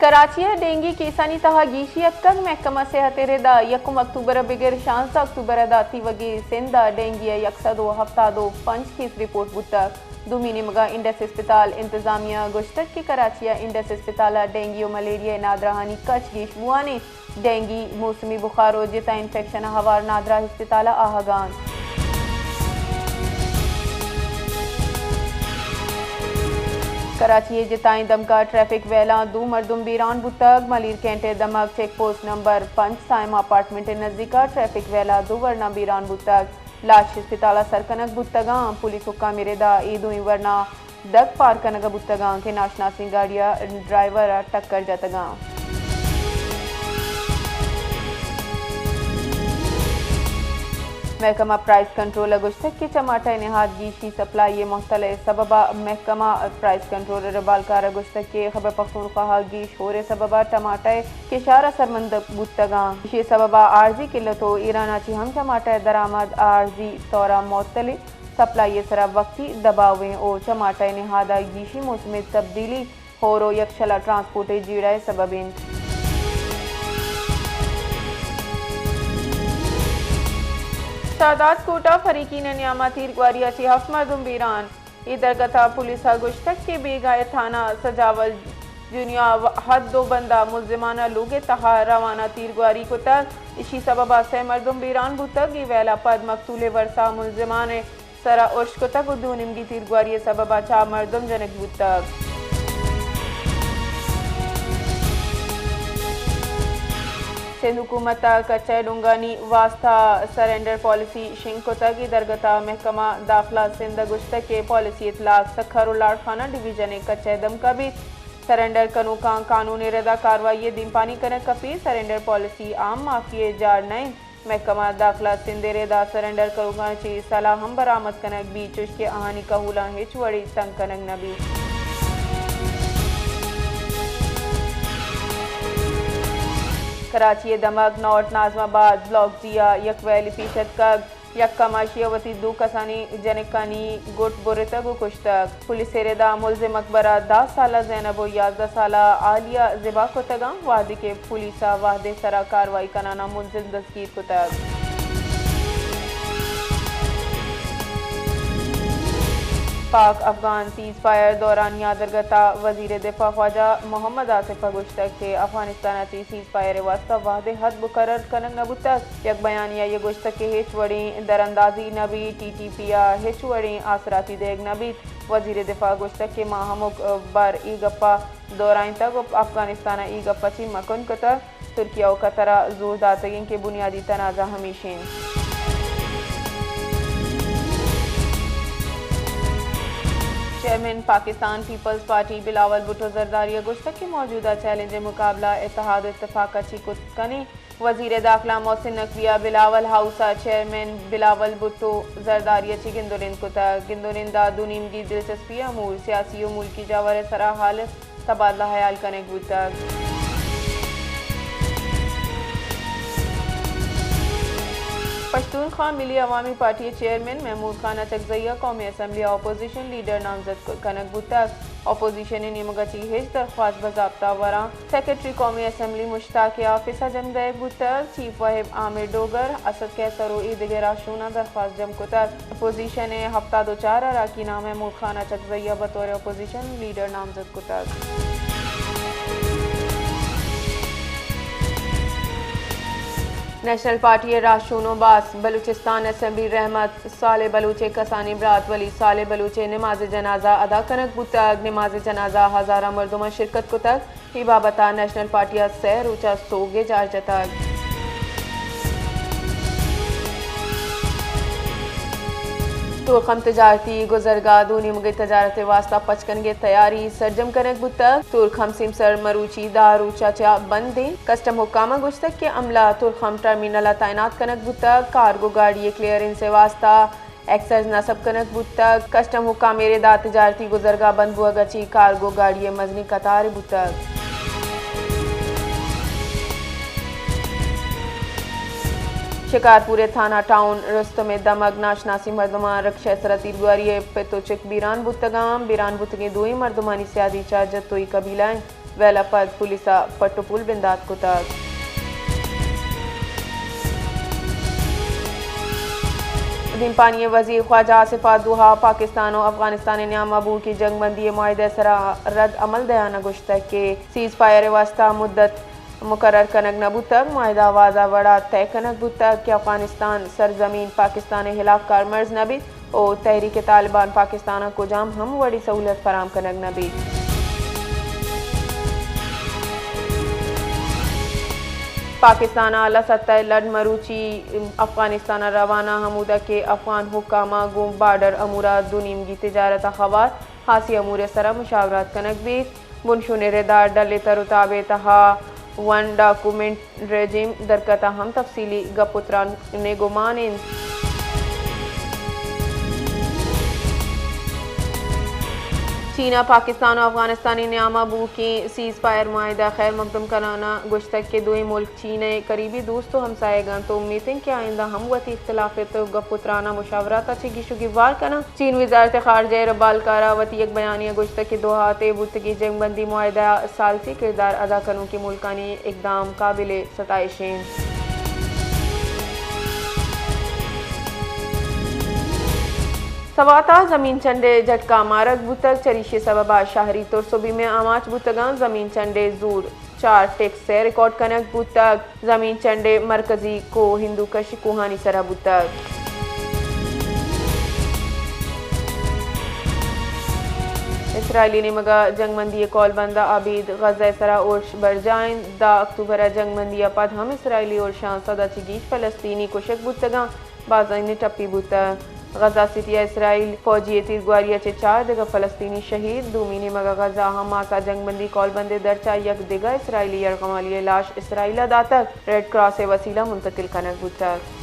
Karachi dinghy केसानी तहा गीशी अक्कग महकमा सेहत रेदा 1 अक्टूबर बिगर 16 अक्टूबर दाती वगी सिंधा डेंगी 175 केस रिपोर्ट बुता दुमीनी मगा इंडस अस्पताल इंतजामिया गुश्तक के कराची इंडस अस्पताल डेंगी मलेरिया नादराहानी कच गीश बुआने डेंगी मौसमी बुखारो जिता इन्फेक्शन हवार नादरा अस्पताल आहगान कराची जिताई दमका ट्रैफिक वेला दो मरदुम बीरान बुतग मलिर कैंटे दमक चेक पोस्ट नंबर 5 साइम अपार्टमेंट नजदीका ट्रैफिक वेला दो वरना बीरान बुतग लाश अस्पताल सरकनक बुतगा पुलिस हुक्का मेरेदा ईदो वरना दग पार कनग बुतगा के नाशनासी गाड़िया ड्राइवर टक्कर जतगा महकमा प्राइस कंट्रोल गुश्तक के टमाटर नहाद गीशी सप्लाई मोहतल सबबा महकमा प्राइस कंट्रोल बालकार गुश्तक के खबर पख्तूनख्वा गीश होरे सबबा टमाटर के शारा सरमंद बुतगा ये सबबा आर्जी किल्लतो ईरानाची हम टमाटर दरामद आर्जी तौरा मोहतल सप्लाई सरा वक्ती दबावें ओ टमाटर नहादा गीशी मौसम तब्दीली होरो यकशला ट्रांसपोर्टे जीड़ा सबबिन सादात कोटा फरीकीन न्यामा तीरगवारिया ची हफ्त मरदुम बीरान इधर गता पुलिस गुश्तक के बेगाय थाना सजावल जुनिया हद दो बंदा मुलजिमाना लोगे तहा रवाना तीरगवारी को तक इसी सबबा से मरदुम बीरान बुतक ई वेला पद मकतूले वर्षा मुलजिमान सरा उर्श को तक उदू निमगी तीरगवारी सबबा चा मरदुम जनक बुतक सिंध हुकूमत कच्चे डुंगानी वास्ता सरेंडर पॉलिसी शिंकोतगी दरगता महकमा दाखिला सिंध गुश्तक के पॉलिसी इतलाक सखर लाड़ खाना डिवीजन कच्चे दम का भी सरेंडर कनू का कानूनी रदा कार्रवाई दिन पानी कनक कपी सरेंडर पॉलिसी आम माफिए जार नई महकमा दाखिला सिंध रेदा सरेंडर करूगा ची सलाह हम बरामद कनक भी चुश के आहानी कहूला हिच वड़ी तंग कनक नबी कराची दमक नॉर्थ नाजमाबाद ब्लॉक जिया यकवैली फीसद कग यक कमाशियावती दो कसानी जनकानी गुट बुरतग कुश्तक पुलिस रेदा मुलजिम अकबरा 10 साला जैनब और 11 साला आलिया जिबा को तगा वादी के पुलिसा वादे सरा कार्रवाई कनाना मुलजिम दस्तगीर को तग पाक अफगान सीज फायर दौरान यादरगता वजीर दिफा ख्वाजा मोहम्मद आसिफ गुश्तक के अफगानिस्तान सीज फायर वास्ता वादे हद मुकर्रर कनक नबुतक यक बयानिया ये गुश्तक के हिच वड़ी दरअंदाजी नबी टीटीपिया हिच वड़ी आसराती देग नबी वजीर दिफा गुश्तक के माहमुक बर ई गप्पा दौरान तक अफगानिस्तान ई गप्पा ची मकन कतर तुर्किया कतरा जोर दातगिन के बुनियादी तनाजा हमीशिन चेयरमैन पाकिस्तान पीपल्स पार्टी बिलावल भुट्टो जरदारी गुश्तक के मौजूदा चैलेंज मुकाबला इत्तेहाद इत्तफाक चिकुतकनी वजीर दाखिला मोहसिन नकविया बिलावल हाउसा चेयरमैन बिलावल भुट्टो जरदारी ची गिंदोरिंद कुता गिंदोरिंदा दुनिमगी दिलचस्पी अमूर सियासी उमूर की जावर सरा हाल तबादला हयाल कने गुता पश्तूनख्वा मिली अवामी पार्टी चेयरमैन महमूद खान अचकजैया कौमी असम्बली अपोजिशन लीडर नामजद कनक बुतक अपोजिशन निमगची हिज दरख्वास्त बजाब्ता वरा सेक्रेटरी कौमी असम्बली मुश्ताक आफिसा जमदे बुतक चीफ वहिब आमिर डोगर असद कैसर ईदगे राशूना दरख्वास्त जम कुतक अपोजिशन हफ्ता दो 4 अराकीना महमूद खान अचकजैया बतौर अपोजिशन लीडर नामजद कुतक नेशनल पार्टी राशूनो बास बलूचिस्तान असम्बली रहमत साले बलूचे कसानी बरात वली साले बलूचे नमाज जनाजा अदा कनक बुतक नमाज जनाजा हजारा मर्दुमा शिरकत को तक ही बाबता नेशनल पार्टी सैर ऊंचा सोगे जार जतक तुर्खम तजारती गुजरगा दूनी मुगे तजारत वास्ता पचकनगे तैयारी सरजम कनक बुतक तुर्खम सिमसर मरूची दारू चाचा बंदे कस्टम हुकामा गुश्तक के अमला तुर्खम टर्मिनल तैनात कनक बुतक कार्गो गाड़ी क्लियरेंस से वास्ता एक्सर्ज नसब कनक बुतक कस्टम हुकाम मेरे दा तजारती गुजरगा बंद बुआ गची कार्गो गाड़ी मजनी कतार बुतक शिकारपुरे थाना टाउन रस्तों में दमक नाशनासी मर्दमा रक्षा सरती गुआरी पेतोचिक बीरान बुतगाम बीरान बुतगे दोई मर्दमानी सियादी चाजत तोई कबीलाएं वेला पद पुलिसा पट्टुपुल बिंदात कुतक दिन पानी वजीर ख्वाजा आसिफ दुहा पाकिस्तान और अफगानिस्तान न्याम अबू की जंगबंदी माहिदे सरा रद्द अमल दयाना गुश्तक के सीज फायर वास्ता मुद्दत मुकर्रर कनक नबू तक माहिदा वाजा वड़ा तय कनक बू तक कि अफगानिस्तान सरजमीन पाकिस्तान हिलाफ कार मर्ज नबी और तहरीक तालिबान पाकिस्तान को जाम हम बड़ी सहूलत फराम कनक नबी पाकिस्तान आला सत्ता लड़ मरूची अफगानिस्तान रवाना हमूदा के अफगान हुकामा गुम बार्डर अमूरा दुनीमगी तिजारत खवात हासी अमूर सरा मुशावरत कनक भी बुनशुन रेदार डले तरुताबे तहा वन डॉक्यूमेंट रेजिम दरकता हम तफसीली गपुत्रा ने गुमान चीना पाकिस्तान और अफगानिस्तानी न्यामा बू की सीज फायर माहिदा खैर मकदम कराना गुश्तक के दो मुल्क चीन करीबी दोस्तों हमसाएगन तो उम्मीद है कि आइंदा हम वती इख्तलाफ तो गपुत्राना मुशावरत अच्छी गिशुगी वार करना चीन वजारत खारजा रबाल कारावती एक बयानिया गुश्तक के दो हाथे बुतगी जंगबंदी माहिदा सालसी किरदार अदा करने के मुल्कानी इकदाम काबिल सताइशें सवाता जमीन चंडे झटका मारक बुतक चरीशे सबबा शाहरी तुरसुबी में आमाच बुतगान जमीन चंडे जूर 4 टेक्स से रिकॉर्ड कनक बुतक जमीन चंडे मरकजी को हिंदू कश कुहानी सरा बुतक इसराइली ने मगा जंगबंदी कॉल बंदा आबिद गजा सरा उर्श बरजाइन दा अक्टूबर जंगबंदी पद हम इसराइली और शान सदा चिगीश फलस्तीनी कुशक बुतगा बाजाइन टप्पी बुतक गजा सिटिया इसराइल फौजी तीरगुआरिया चे 4 दिगा फलस्तीनी शहीद दूमीनी मगा गजा हमासा जंगबंदी कॉल बंदे दरचा यक दिगा इसराइली यरगमाली लाश इसराइला दातक रेड क्रॉस वसीला मुंतकिल कनक बुतक